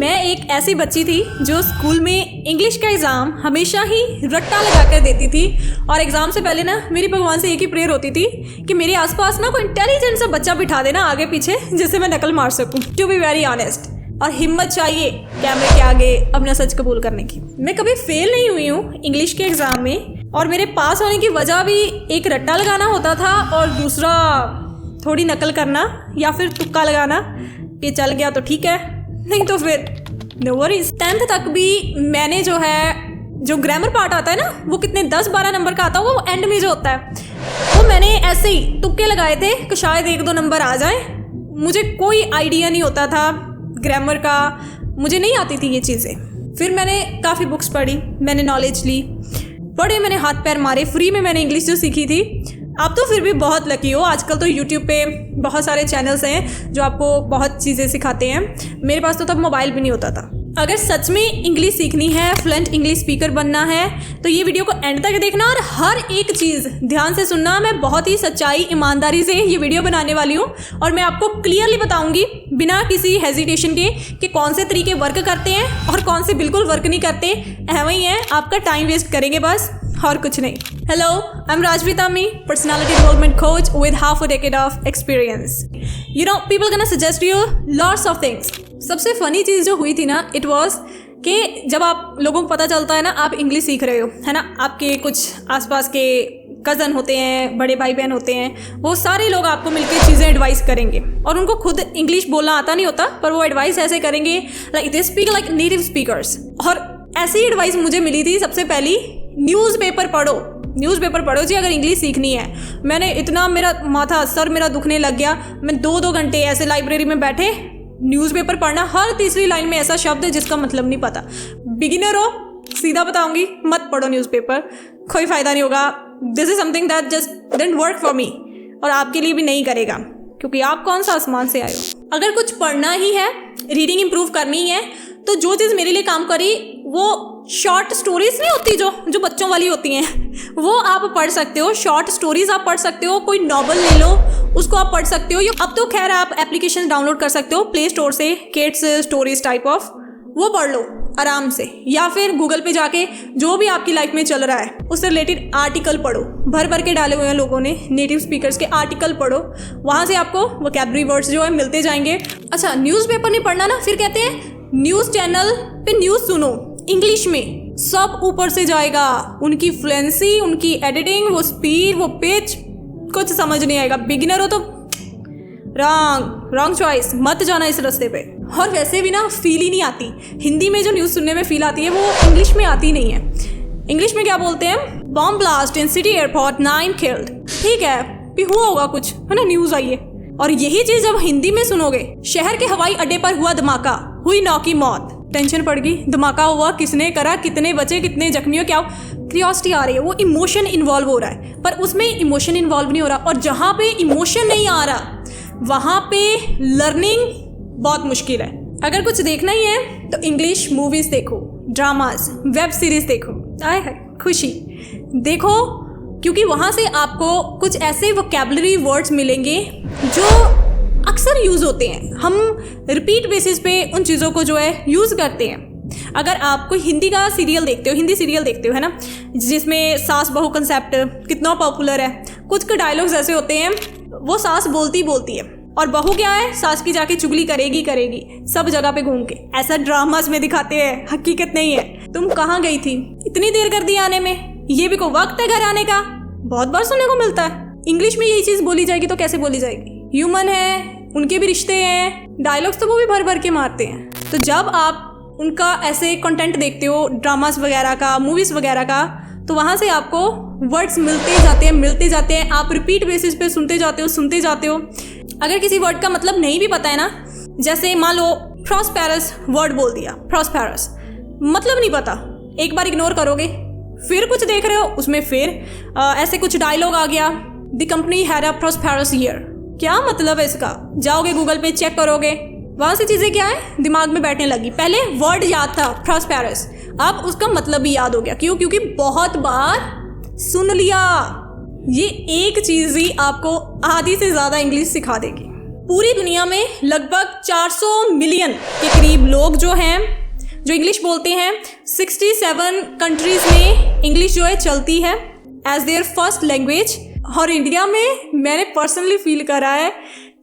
मैं एक ऐसी बच्ची थी जो स्कूल में इंग्लिश का एग्ज़ाम हमेशा ही रट्टा लगा कर देती थी। और एग्ज़ाम से पहले ना मेरी भगवान से एक ही प्रेयर होती थी कि मेरे आसपास ना कोई इंटेलिजेंट सा बच्चा बिठा देना आगे पीछे, जिससे मैं नकल मार सकूं। टू बी वेरी ऑनेस्ट, और हिम्मत चाहिए कैमरे के आगे अपना सच कबूल करने की। मैं कभी फेल नहीं हुई हूँ इंग्लिश के एग्ज़ाम में, और मेरे पास होने की वजह भी एक रट्टा लगाना होता था और दूसरा थोड़ी नकल करना या फिर तुक्का लगाना कि चल गया तो ठीक है, नहीं तो फिर नो वरीज। 10th तक भी मैंने जो ग्रामर पार्ट आता है ना, वो कितने 10-12 नंबर का आता है, वो एंड में जो होता है, वो मैंने ऐसे ही तुक्के लगाए थे कि शायद 1-2 नंबर आ जाए। मुझे कोई आइडिया नहीं होता था ग्रामर का, मुझे नहीं आती थी ये चीज़ें। फिर मैंने काफ़ी बुक्स पढ़ी, मैंने नॉलेज ली, बड़े मैंने हाथ पैर मारे, फ्री में मैंने इंग्लिश जो सीखी थी। आप तो फिर भी बहुत लकी हो, आजकल तो यूट्यूब पे बहुत सारे चैनल्स हैं जो आपको बहुत चीज़ें सिखाते हैं। मेरे पास तो तब मोबाइल भी नहीं होता था। अगर सच में इंग्लिश सीखनी है, फ्लुएंट इंग्लिश स्पीकर बनना है, तो ये वीडियो को एंड तक देखना और हर एक चीज़ ध्यान से सुनना। मैं बहुत ही सच्चाई, ईमानदारी से ये वीडियो बनाने वाली हूँ और मैं आपको क्लियरली बताऊँगी बिना किसी हेजिटेशन के कि कौन से तरीके वर्क करते हैं और कौन से बिल्कुल वर्क नहीं करते। ऐਵੇਂ ही है, आपका टाइम वेस्ट करेंगे बस और कुछ नहीं। Hello, I'm Rajvi Tami, personality development coach with half a decade of experience. You know, people gonna suggest you lots of things. सबसे फनी चीज़ जो हुई थी ना, it was कि जब आप लोगों को पता चलता है ना आप इंग्लिश सीख रहे हो, है ना, आपके कुछ आसपास के कज़न होते हैं, बड़े भाई बहन होते हैं, वो सारे लोग आपको मिलकर चीज़ें एडवाइस करेंगे और उनको खुद इंग्लिश बोलना आता नहीं होता, पर वो एडवाइस ऐसे करेंगे like they speak like native speakers. और ऐसी एडवाइस मुझे मिली थी सबसे पहली, न्यूज़पेपर पढ़ो जी अगर इंग्लिश सीखनी है। मैंने इतना, मेरा माथा सर मेरा दुखने लग गया। मैं 2-2 घंटे ऐसे लाइब्रेरी में बैठे न्यूज़पेपर पढ़ना, हर तीसरी लाइन में ऐसा शब्द है जिसका मतलब नहीं पता। बिगिनर हो, सीधा बताऊंगी, मत पढ़ो न्यूज़पेपर, कोई फ़ायदा नहीं होगा। This is something that just didn't work for me, और आपके लिए भी नहीं करेगा, क्योंकि आप कौन सा आसमान से आए हो। अगर कुछ पढ़ना ही है, रीडिंग इम्प्रूव करनी है, तो जो चीज़ मेरे लिए काम करी वो शॉर्ट स्टोरीज नहीं होती जो बच्चों वाली होती हैं, वो आप पढ़ सकते हो। शॉर्ट स्टोरीज आप पढ़ सकते हो, कोई नॉवल ले लो उसको आप पढ़ सकते हो। अब तो खैर आप एप्लीकेशन डाउनलोड कर सकते हो प्ले स्टोर से, किड्स स्टोरीज टाइप ऑफ, वो पढ़ लो आराम से, या फिर गूगल पे जाके जो भी आपकी लाइफ में चल रहा है उससे रिलेटेड आर्टिकल पढ़ो। भर के डाले हुए हैं लोगों ने नेटिव स्पीकर्स के आर्टिकल पढ़ो, वहाँ से आपको वोकैबुलरी वर्ड्स जो है मिलते जाएंगे। अच्छा, न्यूज़पेपर नहीं पढ़ना ना, फिर कहते हैं न्यूज़ चैनल पे न्यूज़ सुनो इंग्लिश में, सब ऊपर से जाएगा, उनकी फ्लुएंसी, उनकी एडिटिंग, वो स्पीड, वो पिच, कुछ समझ नहीं आएगा। बिगिनर हो तो रॉन्ग चॉइस, मत जाना इस रास्ते पे। और वैसे भी ना फील ही नहीं आती, हिंदी में जो न्यूज़ सुनने में फील आती है वो इंग्लिश में आती नहीं है। इंग्लिश में क्या बोलते हैं, bomb blast in city airport 9 killed, ठीक है भी हुआ होगा कुछ, है ना, न्यूज़ आई है। और यही चीज़ जब हिंदी में सुनोगे, शहर के हवाई अड्डे पर हुआ धमाका, हुई 9 की मौत, टेंशन पड़ गई, धमाका हुआ, किसने करा, कितने बचे, कितने जख्मी हो, क्या क्यूरियोसिटी आ रही है, वो इमोशन इन्वॉल्व हो रहा है। पर उसमें इमोशन इन्वॉल्व नहीं हो रहा, और जहाँ पे इमोशन नहीं आ रहा वहाँ पे लर्निंग बहुत मुश्किल है। अगर कुछ देखना ही है तो इंग्लिश मूवीज़ देखो, ड्रामास, वेब सीरीज़ देखो, आए है खुशी देखो, क्योंकि वहाँ से आपको कुछ ऐसे वोकैबुलरी वर्ड्स मिलेंगे जो अक्सर यूज़ होते हैं। हम रिपीट बेसिस पे उन चीज़ों को जो है यूज़ करते हैं। अगर आप कोई हिंदी का सीरियल देखते हो, हिंदी सीरियल देखते हो, है ना, जिसमें सास बहू कंसेप्ट कितना पॉपुलर है, कुछ के डायलॉग्स ऐसे होते हैं, वो सास बोलती है और बहू क्या है, सास की जाके चुगली करेगी सब जगह पे घूम के। ऐसा ड्रामास में दिखाते हैं, हकीकत नहीं है। तुम कहाँ गई थी, इतनी देर कर दी आने में, ये भी को वक्त है घर आने का, बहुत बार सुनने को मिलता है। इंग्लिश में यही चीज़ बोली जाएगी तो कैसे बोली जाएगी, ह्यूमन है, उनके भी रिश्ते हैं, डायलॉग्स तो वो भी भर के मारते हैं। तो जब आप उनका ऐसे कंटेंट देखते हो, ड्रामास वगैरह का, मूवीज़ वगैरह का, तो वहाँ से आपको वर्ड्स मिलते जाते हैं, आप रिपीट बेसिस पे सुनते जाते हो। अगर किसी वर्ड का मतलब नहीं भी पता है ना, जैसे मान लो प्रॉस्पेरस वर्ड बोल दिया, प्रॉस्पेरस मतलब नहीं पता, एक बार इग्नोर करोगे, फिर कुछ देख रहे हो उसमें फिर ऐसे कुछ डायलॉग आ गया, the company had a prosperous year, क्या मतलब है इसका, जाओगे गूगल पे चेक करोगे, वहाँ से चीज़ें क्या है दिमाग में बैठने लगी। पहले वर्ड याद था प्रॉस्पेरस, अब उसका मतलब भी याद हो गया। क्यों? क्योंकि बहुत बार सुन लिया। ये एक चीज़ ही आपको आधी से ज़्यादा इंग्लिश सिखा देगी। पूरी दुनिया में लगभग 400 मिलियन के करीब लोग जो हैं जो इंग्लिश बोलते हैं। 67 कंट्रीज़ में इंग्लिश जो है चलती है एज देयर फर्स्ट लैंग्वेज। और इंडिया में मैंने पर्सनली फील करा है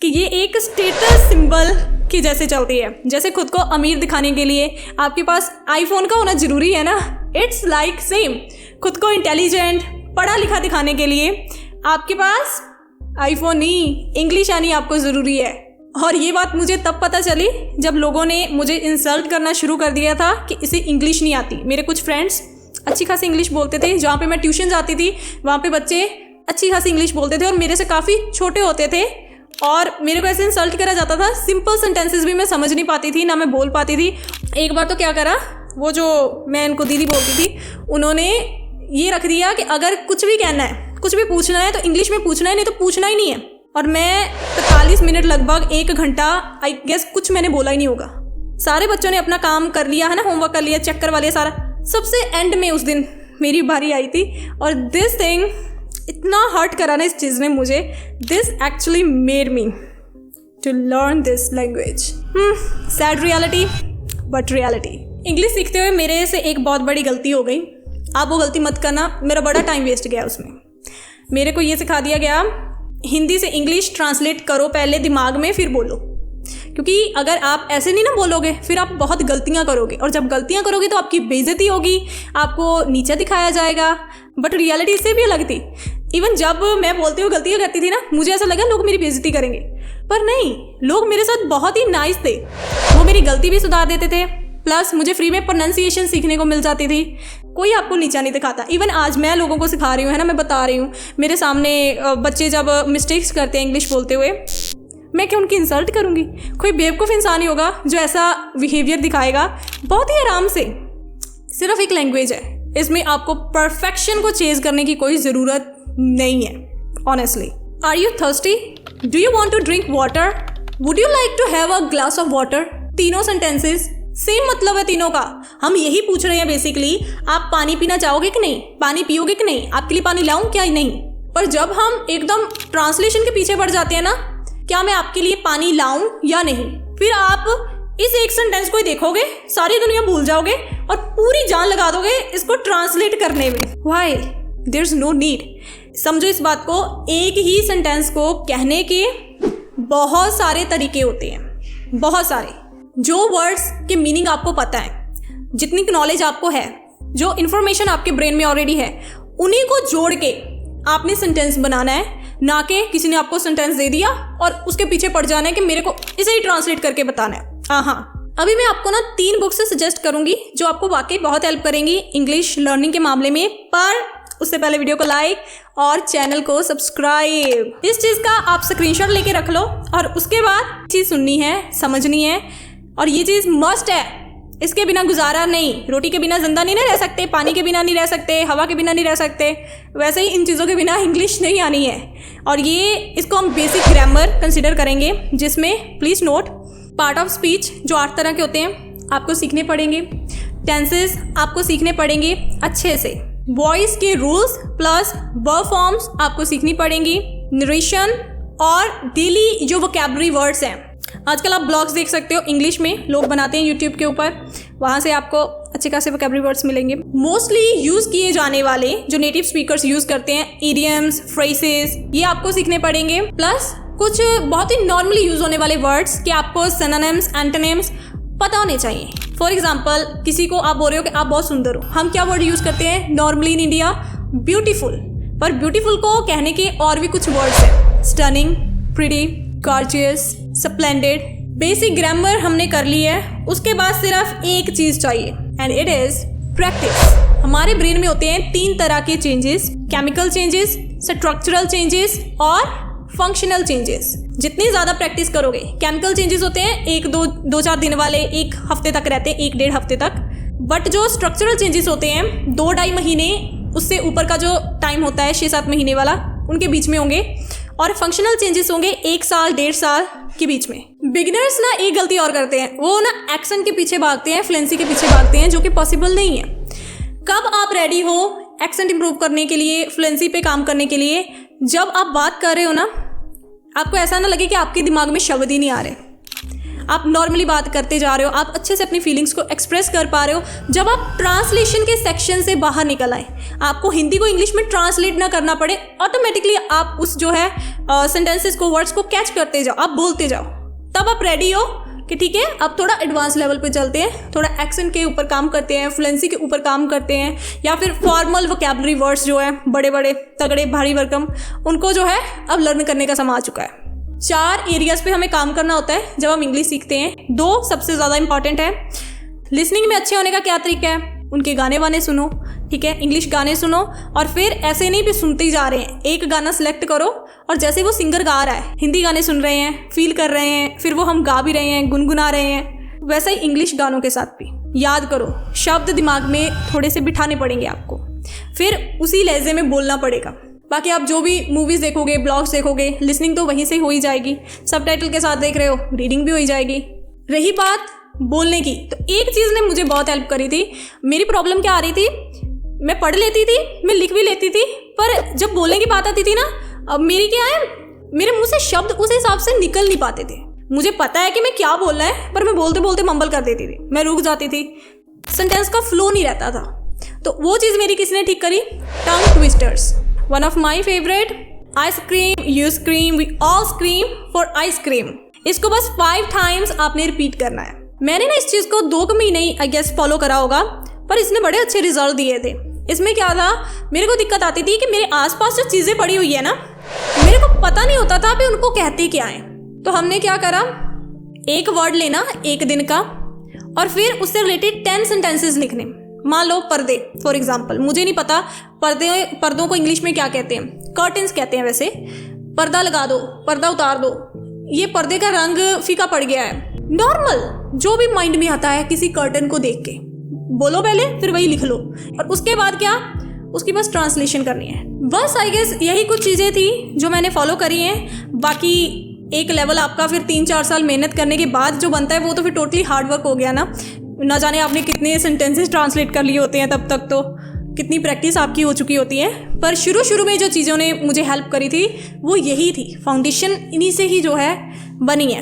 कि ये एक स्टेटस सिंबल की जैसे चलती है। जैसे खुद को अमीर दिखाने के लिए आपके पास आईफोन का होना ज़रूरी है ना, इट्स लाइक सेम। खुद को इंटेलिजेंट पढ़ा लिखा दिखाने के लिए आपके पास आईफोन नहीं, इंग्लिश आनी आपको ज़रूरी है। और ये बात मुझे तब पता चली जब लोगों ने मुझे इंसल्ट करना शुरू कर दिया था कि इसे इंग्लिश नहीं आती। मेरे कुछ फ्रेंड्स अच्छी खासी इंग्लिश बोलते थे, जहाँ पे मैं ट्यूशन जाती थी वहाँ पे बच्चे अच्छी खासी इंग्लिश बोलते थे और मेरे से काफ़ी छोटे होते थे और मेरे को ऐसे इंसल्ट करा जाता था। सिंपल सेंटेंसेस भी मैं समझ नहीं पाती थी, ना मैं बोल पाती थी। एक बार तो क्या करा, वो जो मैं इनको दीदी बोलती थी, उन्होंने ये रख दिया कि अगर कुछ भी कहना है, कुछ भी पूछना है तो इंग्लिश में पूछना है, नहीं तो पूछना ही नहीं है। और मैं 45 मिनट लगभग 1 घंटा आई गेस कुछ मैंने बोला ही नहीं होगा। सारे बच्चों ने अपना काम कर लिया है ना, होमवर्क कर लिया, चेक करवा लिया सारा। सबसे एंड में उस दिन मेरी बारी आई थी और दिस थिंग इतना हर्ट करा ना इस चीज़ ने मुझे। This actually made me to learn this language. Sad reality but reality. English सीखते हुए मेरे से एक बहुत बड़ी गलती हो गई। आप वो गलती मत करना, मेरा बड़ा टाइम वेस्ट गया उसमें। मेरे को ये सिखा दिया गया हिंदी से इंग्लिश ट्रांसलेट करो पहले दिमाग में, फिर बोलो। क्योंकि अगर आप ऐसे नहीं ना बोलोगे फिर आप बहुत गलतियां करोगे और जब गलतियां करोगे तो आपकी बेइज्जती होगी, आपको नीचा दिखाया जाएगा। बट रियलिटी इससे भी अलग थी। इवन जब मैं बोलते हुए गलतियां करती थी ना, मुझे ऐसा लगा लोग मेरी बेइज्जती करेंगे, पर नहीं, लोग मेरे साथ बहुत ही नाइस थे। वो मेरी गलती भी सुधार देते थे, प्लस मुझे फ्री में प्रोनाउंसिएशन सीखने को मिल जाती थी। कोई आपको नीचा नहीं दिखाता। इवन आज मैं लोगों को सिखा रही हूँ, है ना, मैं बता रही हूँ, मेरे सामने बच्चे जब मिस्टेक्स करते हैं इंग्लिश बोलते हुए, मैं क्या उनकी इंसल्ट करूँगी? कोई बेवकूफ़ इंसान ही होगा जो ऐसा बिहेवियर दिखाएगा। बहुत ही आराम से, सिर्फ एक लैंग्वेज है, इसमें आपको परफेक्शन को चेज करने की कोई ज़रूरत नहीं है। Honestly, are you thirsty? Do you want to drink water? Would you like to have a glass of water? तीनों सेंटेंसेस सेम मतलब है तीनों का। हम यही पूछ रहे हैं बेसिकली, आप पानी पीना चाहोगे कि नहीं, पानी पियोगे कि नहीं, आपके लिए पानी लाऊं क्या? नहीं। पर जब हम एकदम ट्रांसलेशन के पीछे पड़ जाते हैं ना, क्या मैं आपके लिए पानी लाऊं या नहीं, फिर आप इस एक सेंटेंस को ही देखोगे, सारी दुनिया भूल जाओगे और पूरी जान लगा दोगे इसको ट्रांसलेट करने में। Why? There is no need. समझो इस बात को, एक ही सेंटेंस को कहने के बहुत सारे तरीके होते हैं, बहुत सारे। जो वर्ड्स के मीनिंग आपको पता है, जितनी नॉलेज आपको है, जो इन्फॉर्मेशन आपके ब्रेन में ऑलरेडी है, उन्हीं को जोड़ के आपने सेंटेंस बनाना है, ना कि किसी ने आपको सेंटेंस दे दिया और उसके पीछे पड़ जाना है कि मेरे को इसे ही ट्रांसलेट करके बताना है। हाँ, अभी मैं आपको ना 3 बुक्स से सजेस्ट करूंगी जो आपको वाकई बहुत हेल्प करेंगी इंग्लिश लर्निंग के मामले में। पर उससे पहले वीडियो को लाइक और चैनल को सब्सक्राइब। इस चीज़ का आप स्क्रीनशॉट लेके रख लो और उसके बाद चीज़ सुननी है, समझनी है, और ये चीज़ मस्ट है, इसके बिना गुजारा नहीं। रोटी के बिना जिंदा नहीं रह सकते, पानी के बिना नहीं रह सकते, हवा के बिना नहीं रह सकते, वैसे ही इन चीज़ों के बिना इंग्लिश नहीं आनी है। और ये इसको हम बेसिक ग्रामर कंसिडर करेंगे, जिसमें please note, part of speech जो 8 तरह के होते हैं आपको सीखने पड़ेंगे, टेंसेस आपको सीखने पड़ेंगे अच्छे से, वॉइस के रूल्स प्लस वर्ब फॉर्म्स आपको सीखनी पड़ेंगी, नरेशन और डेली जो वोकैबुलरी वर्ड्स हैं। आजकल आप ब्लॉग्स देख सकते हो, इंग्लिश में लोग बनाते हैं यूट्यूब के ऊपर, वहाँ से आपको अच्छे खासे वोकैबुलरी वर्ड्स मिलेंगे। मोस्टली यूज़ किए जाने वाले जो नेटिव स्पीकर्स यूज़ करते हैं, इडियम्स, फ्रेजेस, ये आपको सीखने पड़ेंगे। प्लस कुछ बहुत ही नॉर्मली यूज़ होने वाले वर्ड्स कि आपको सिनोनिम्स, एंटोनिम्स पता होने चाहिए। फॉर एग्जाम्पल, किसी को आप बोल रहे हो कि आप बहुत सुंदर हो, हम क्या वर्ड यूज़ करते हैं नॉर्मली इन इंडिया? ब्यूटीफुल। पर ब्यूटीफुल को कहने के और भी कुछ वर्ड्स हैं, stunning, pretty, gorgeous, splendid. Basic grammar हमने कर ली है, उसके बाद सिर्फ एक चीज़ चाहिए एंड इट इज़ प्रैक्टिस। हमारे ब्रेन में होते हैं 3 तरह के changes, chemical changes, structural changes और फंक्शनल चेंजेस। जितनी ज़्यादा प्रैक्टिस करोगे, केमिकल चेंजेस होते हैं 1-2-4 दिन वाले, 1 हफ्ते तक रहते हैं, 1-1.5 हफ्ते तक। बट जो स्ट्रक्चरल चेंजेस होते हैं 2-2.5 महीने, उससे ऊपर का जो टाइम होता है 6-7 महीने वाला, उनके बीच में होंगे। और फंक्शनल चेंजेस होंगे 1 साल 1.5 साल के बीच में। बिगिनर्स ना एक गलती और करते हैं, वो ना एक्सेंट के पीछे भागते हैं, फ्लुएंसी के पीछे भागते हैं, जो कि पॉसिबल नहीं है। कब आप रेडी हो एक्सेंट इंप्रूव करने के लिए, फ्लुएंसी पे काम करने के लिए? जब आप बात कर रहे हो ना, आपको ऐसा ना लगे कि आपके दिमाग में शब्द ही नहीं आ रहे, आप नॉर्मली बात करते जा रहे हो, आप अच्छे से अपनी फीलिंग्स को एक्सप्रेस कर पा रहे हो। जब आप ट्रांसलेशन के सेक्शन से बाहर निकल आए, आपको हिंदी को इंग्लिश में ट्रांसलेट ना करना पड़े, ऑटोमेटिकली आप उस जो है सेंटेंसेस को, वर्ड्स को कैच करते जाओ, आप बोलते जाओ, तब आप रेडी हो कि ठीक है अब थोड़ा एडवांस लेवल पे चलते हैं, थोड़ा एक्सेंट के ऊपर काम करते हैं, फ्लुएंसी के ऊपर काम करते हैं, या फिर फॉर्मल वोकैबुलरी वर्ड्स जो है बड़े बड़े तगड़े भारी भरकम, उनको जो है अब लर्न करने का समय आ चुका है। 4 एरियाज पे हमें काम करना होता है जब हम इंग्लिश सीखते हैं। 2 सबसे ज़्यादा इंपॉर्टेंट है। लिसनिंग में अच्छे होने का क्या तरीका है, उनके गाने वाने सुनो, ठीक है, इंग्लिश गाने सुनो, और फिर ऐसे नहीं भी सुनते ही जा रहे हैं, एक गाना सेलेक्ट करो और जैसे वो सिंगर गा रहा है, हिंदी गाने सुन रहे हैं, फील कर रहे हैं, फिर वो हम गा भी रहे हैं, गुनगुना रहे हैं, वैसा ही इंग्लिश गानों के साथ भी याद करो, शब्द दिमाग में थोड़े से बिठाने पड़ेंगे आपको, फिर उसी लहजे में बोलना पड़ेगा। बाकी आप जो भी मूवीज़ देखोगे, ब्लॉग्स देखोगे, लिसनिंग तो वहीं से हो ही जाएगी, सबटाइटल के साथ देख रहे हो, रीडिंग भी हो ही जाएगी। रही बात बोलने की, तो एक चीज़ ने मुझे बहुत हेल्प करी थी। मेरी प्रॉब्लम क्या आ रही थी, मैं पढ़ लेती थी, मैं लिख भी लेती थी, पर जब बोलने की बात आती थी ना, अब मेरी क्या है, मेरे मुंह से शब्द उस हिसाब से निकल नहीं पाते थे। मुझे पता है कि मैं क्या बोलना है, पर मैं बोलते बोलते मम्बल कर देती थी, मैं रुक जाती थी, सेंटेंस का फ्लो नहीं रहता था। तो वो चीज़ मेरी किसी ने ठीक करी, टंग twisters. One of my favorite, I scream, you scream, we all scream for ice cream. इसको बस 5 times आपने रिपीट करना है। मैंने ना इस चीज़ को 2 महीने ही आई गेस फॉलो करा होगा, पर इसने बड़े अच्छे रिजल्ट दिए थे। इसमें क्या था, मेरे को दिक्कत आती थी कि मेरे आसपास जो चीज़ें पड़ी हुई है ना, मेरे को पता नहीं होता था कि उनको कहते क्या है। तो हमने क्या करा, एक वर्ड लेना 1 दिन का, और फिर उससे रिलेटेड 10 सेंटेंसेस लिखने। मान लो पर्दे, फॉर एग्जाम्पल, मुझे नहीं पता पर्दों को इंग्लिश में क्या कहते हैं, कर्टन्स कहते हैं वैसे। पर्दा लगा दो, पर्दा उतार दो, ये पर्दे का रंग फीका पड़ गया है, नॉर्मल जो भी माइंड में आता है किसी कर्टन को देख के बोलो पहले, फिर वही लिख लो, और उसके बाद क्या, उसकी बस ट्रांसलेशन करनी है। बस आई गेस यही कुछ चीज़ें थी जो मैंने फॉलो करी हैं। बाकी एक लेवल आपका फिर 3-4 साल मेहनत करने के बाद जो बनता है वो तो फिर टोटली हार्ड वर्क हो गया ना जाने आपने कितने सेंटेंसेस ट्रांसलेट कर लिए होते हैं, तब तक तो कितनी प्रैक्टिस आपकी हो चुकी होती है। पर शुरू में जो चीज़ों ने मुझे हेल्प करी थी वो यही थी, फाउंडेशन इन्हीं से ही जो है बनी है।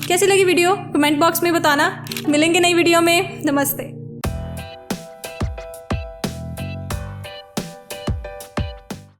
कैसी लगी वीडियो कमेंट बॉक्स में बताना। मिलेंगे नई वीडियो में, नमस्ते।